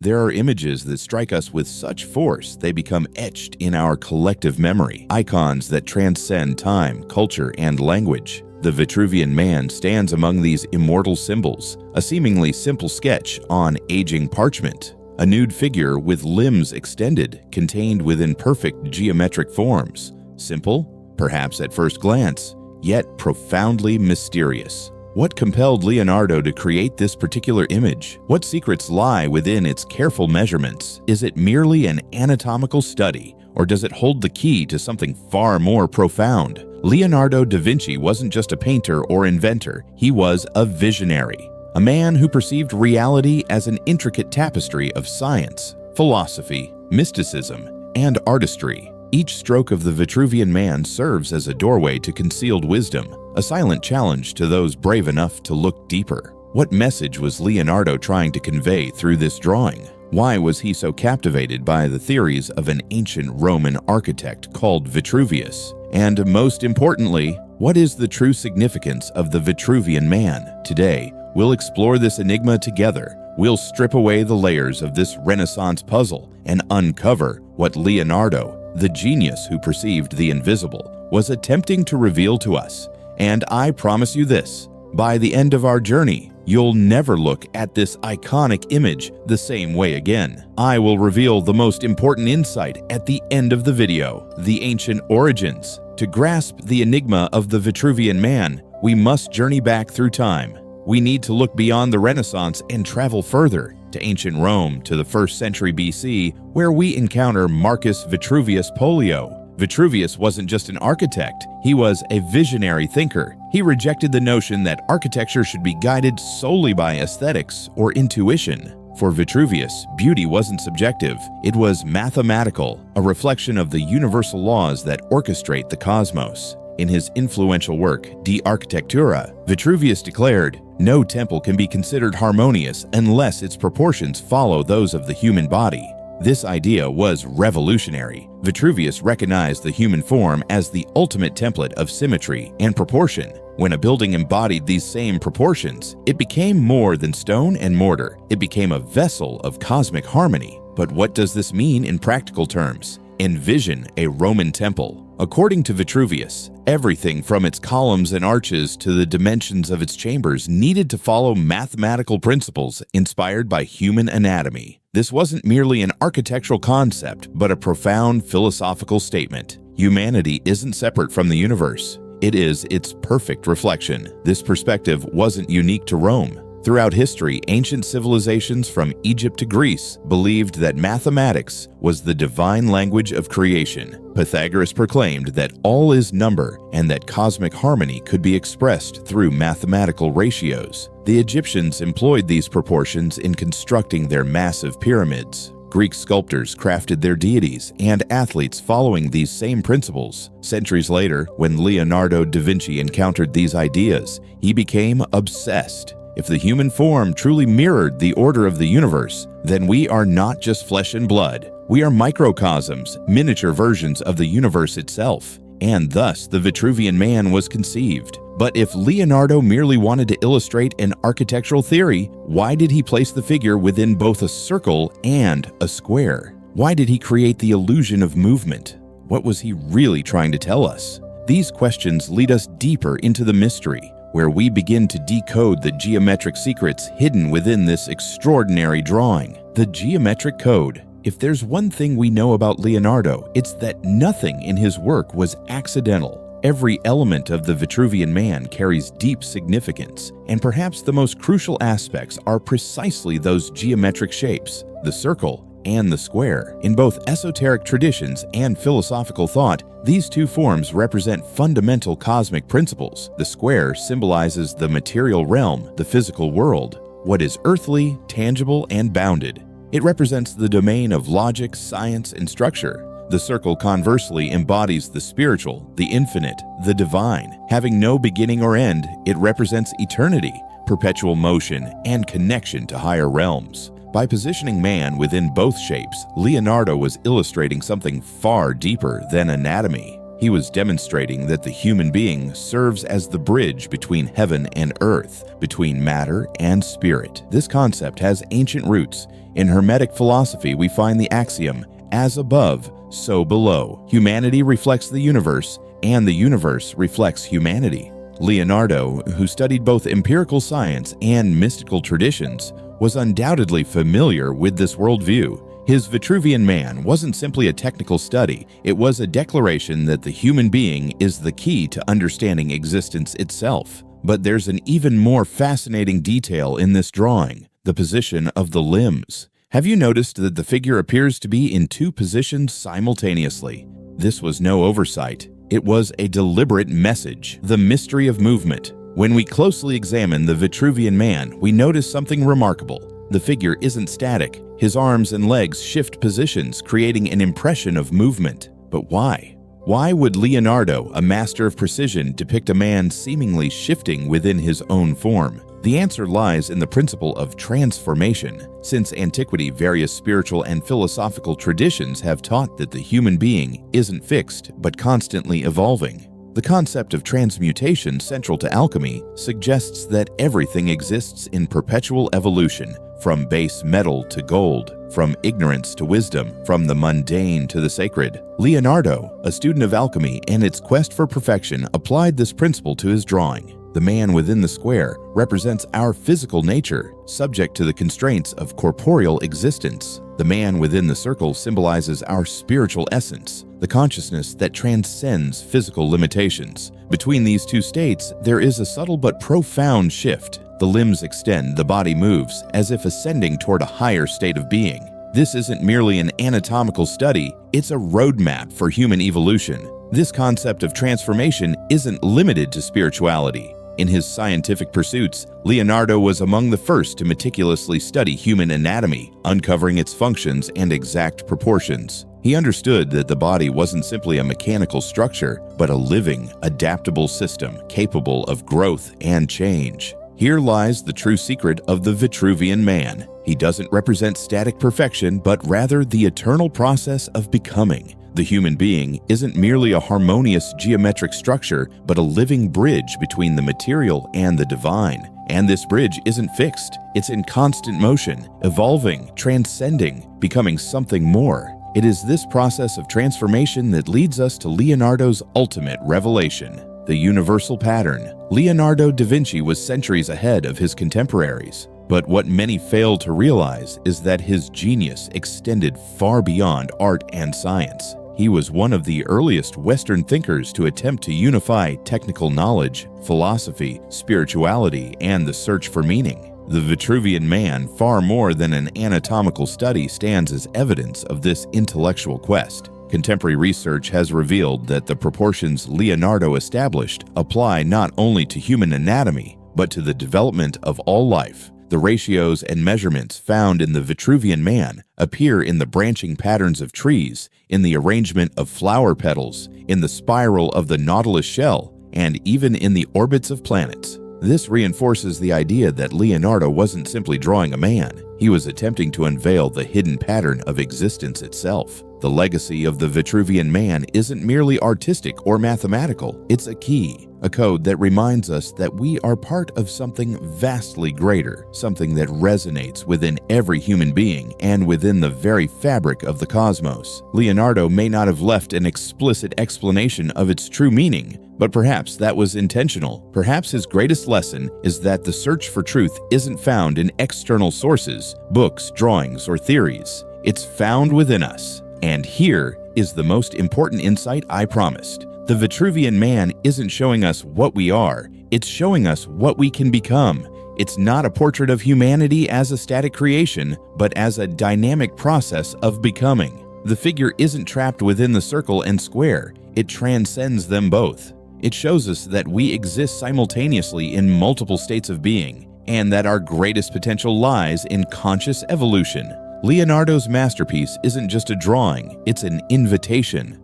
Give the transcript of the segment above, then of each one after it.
There are images that strike us with such force they become etched in our collective memory, icons that transcend time, culture, and language. The Vitruvian Man stands among these immortal symbols, a seemingly simple sketch on aging parchment, a nude figure with limbs extended, contained within perfect geometric forms. Simple, perhaps at first glance, yet profoundly mysterious. What compelled Leonardo to create this particular image? What secrets lie within its careful measurements? Is it merely an anatomical study, or does it hold the key to something far more profound? Leonardo da Vinci wasn't just a painter or inventor, he was a visionary. A man who perceived reality as an intricate tapestry of science, philosophy, mysticism, and artistry. Each stroke of the Vitruvian Man serves as a doorway to concealed wisdom, a silent challenge to those brave enough to look deeper. What message was Leonardo trying to convey through this drawing? Why was he so captivated by the theories of an ancient Roman architect called Vitruvius? And most importantly, what is the true significance of the Vitruvian Man? Today, we'll explore this enigma together. We'll strip away the layers of this Renaissance puzzle and uncover what Leonardo, the genius who perceived the invisible, was attempting to reveal to us. And I promise you this, by the end of our journey, you'll never look at this iconic image the same way again. I will reveal the most important insight at the end of the video, the ancient origins. To grasp the enigma of the Vitruvian Man, we must journey back through time. We need to look beyond the Renaissance and travel further to ancient Rome, to the 1st century BC, where we encounter Marcus Vitruvius Pollio. Vitruvius wasn't just an architect, he was a visionary thinker. He rejected the notion that architecture should be guided solely by aesthetics or intuition. For Vitruvius, beauty wasn't subjective, it was mathematical, a reflection of the universal laws that orchestrate the cosmos. In his influential work, De Architectura, Vitruvius declared, "No temple can be considered harmonious unless its proportions follow those of the human body." This idea was revolutionary. Vitruvius recognized the human form as the ultimate template of symmetry and proportion. When a building embodied these same proportions, it became more than stone and mortar. It became a vessel of cosmic harmony. But what does this mean in practical terms? Envision a Roman temple. According to Vitruvius, everything from its columns and arches to the dimensions of its chambers needed to follow mathematical principles inspired by human anatomy. This wasn't merely an architectural concept, but a profound philosophical statement. Humanity isn't separate from the universe. It is its perfect reflection. This perspective wasn't unique to Rome. Throughout history, ancient civilizations from Egypt to Greece believed that mathematics was the divine language of creation. Pythagoras proclaimed that all is number and that cosmic harmony could be expressed through mathematical ratios. The Egyptians employed these proportions in constructing their massive pyramids. Greek sculptors crafted their deities and athletes following these same principles. Centuries later, when Leonardo da Vinci encountered these ideas, he became obsessed. If the human form truly mirrored the order of the universe, then we are not just flesh and blood. We are microcosms, miniature versions of the universe itself. And thus, the Vitruvian Man was conceived. But if Leonardo merely wanted to illustrate an architectural theory, why did he place the figure within both a circle and a square? Why did he create the illusion of movement? What was he really trying to tell us? These questions lead us deeper into the mystery, where we begin to decode the geometric secrets hidden within this extraordinary drawing. The geometric code. If there's one thing we know about Leonardo, it's that nothing in his work was accidental. Every element of the Vitruvian Man carries deep significance, and perhaps the most crucial aspects are precisely those geometric shapes, the circle and the square. In both esoteric traditions and philosophical thought, these two forms represent fundamental cosmic principles. The square symbolizes the material realm, the physical world, what is earthly, tangible, and bounded. It represents the domain of logic, science, and structure. The circle conversely embodies the spiritual, the infinite, the divine. Having no beginning or end, it represents eternity, perpetual motion, and connection to higher realms. By positioning man within both shapes, Leonardo was illustrating something far deeper than anatomy. He was demonstrating that the human being serves as the bridge between heaven and earth, between matter and spirit. This concept has ancient roots. In Hermetic philosophy, we find the axiom, as above, so below. Humanity reflects the universe, and the universe reflects humanity. Leonardo, who studied both empirical science and mystical traditions, was undoubtedly familiar with this worldview. His Vitruvian Man wasn't simply a technical study, it was a declaration that the human being is the key to understanding existence itself. But there's an even more fascinating detail in this drawing, the position of the limbs. Have you noticed that the figure appears to be in two positions simultaneously? This was no oversight. It was a deliberate message, the mystery of movement. When we closely examine the Vitruvian Man, we notice something remarkable. The figure isn't static. His arms and legs shift positions, creating an impression of movement. But why? Why would Leonardo, a master of precision, depict a man seemingly shifting within his own form? The answer lies in the principle of transformation. Since antiquity, various spiritual and philosophical traditions have taught that the human being isn't fixed, but constantly evolving. The concept of transmutation, central to alchemy, suggests that everything exists in perpetual evolution, from base metal to gold, from ignorance to wisdom, from the mundane to the sacred. Leonardo, a student of alchemy and its quest for perfection, applied this principle to his drawing. The man within the square represents our physical nature, subject to the constraints of corporeal existence. The man within the circle symbolizes our spiritual essence, the consciousness that transcends physical limitations. Between these two states, there is a subtle but profound shift. The limbs extend, the body moves, as if ascending toward a higher state of being. This isn't merely an anatomical study, it's a roadmap for human evolution. This concept of transformation isn't limited to spirituality. In his scientific pursuits, Leonardo was among the first to meticulously study human anatomy, uncovering its functions and exact proportions. He understood that the body wasn't simply a mechanical structure, but a living, adaptable system capable of growth and change. Here lies the true secret of the Vitruvian Man. He doesn't represent static perfection, but rather the eternal process of becoming. The human being isn't merely a harmonious geometric structure, but a living bridge between the material and the divine. And this bridge isn't fixed. It's in constant motion, evolving, transcending, becoming something more. It is this process of transformation that leads us to Leonardo's ultimate revelation, the universal pattern. Leonardo da Vinci was centuries ahead of his contemporaries. But what many fail to realize is that his genius extended far beyond art and science. He was one of the earliest Western thinkers to attempt to unify technical knowledge, philosophy, spirituality, and the search for meaning. The Vitruvian Man, far more than an anatomical study, stands as evidence of this intellectual quest. Contemporary research has revealed that the proportions Leonardo established apply not only to human anatomy, but to the development of all life. The ratios and measurements found in the Vitruvian Man appear in the branching patterns of trees, in the arrangement of flower petals, in the spiral of the nautilus shell, and even in the orbits of planets. This reinforces the idea that Leonardo wasn't simply drawing a man. He was attempting to unveil the hidden pattern of existence itself. The legacy of the Vitruvian Man isn't merely artistic or mathematical. It's a key, a code that reminds us that we are part of something vastly greater, something that resonates within every human being and within the very fabric of the cosmos. Leonardo may not have left an explicit explanation of its true meaning, but perhaps that was intentional. Perhaps his greatest lesson is that the search for truth isn't found in external sources, books, drawings, or theories. It's found within us. And here is the most important insight I promised. The Vitruvian Man isn't showing us what we are, it's showing us what we can become. It's not a portrait of humanity as a static creation, but as a dynamic process of becoming. The figure isn't trapped within the circle and square, it transcends them both. It shows us that we exist simultaneously in multiple states of being, and that our greatest potential lies in conscious evolution. Leonardo's masterpiece isn't just a drawing, it's an invitation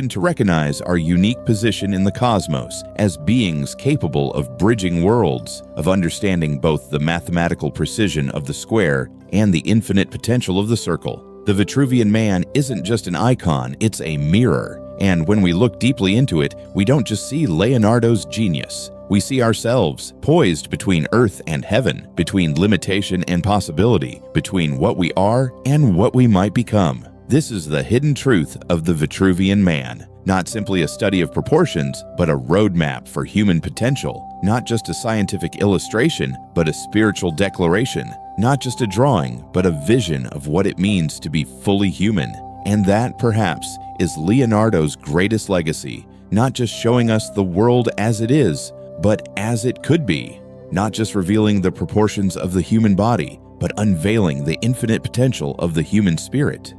to recognize our unique position in the cosmos as beings capable of bridging worlds, of understanding both the mathematical precision of the square and the infinite potential of the circle. The Vitruvian Man isn't just an icon, it's a mirror. And when we look deeply into it, we don't just see Leonardo's genius. We see ourselves, poised between earth and heaven, between limitation and possibility, between what we are and what we might become. This is the hidden truth of the Vitruvian Man. Not simply a study of proportions, but a roadmap for human potential. Not just a scientific illustration, but a spiritual declaration. Not just a drawing, but a vision of what it means to be fully human. And that, perhaps, is Leonardo's greatest legacy. Not just showing us the world as it is, but as it could be. Not just revealing the proportions of the human body, but unveiling the infinite potential of the human spirit.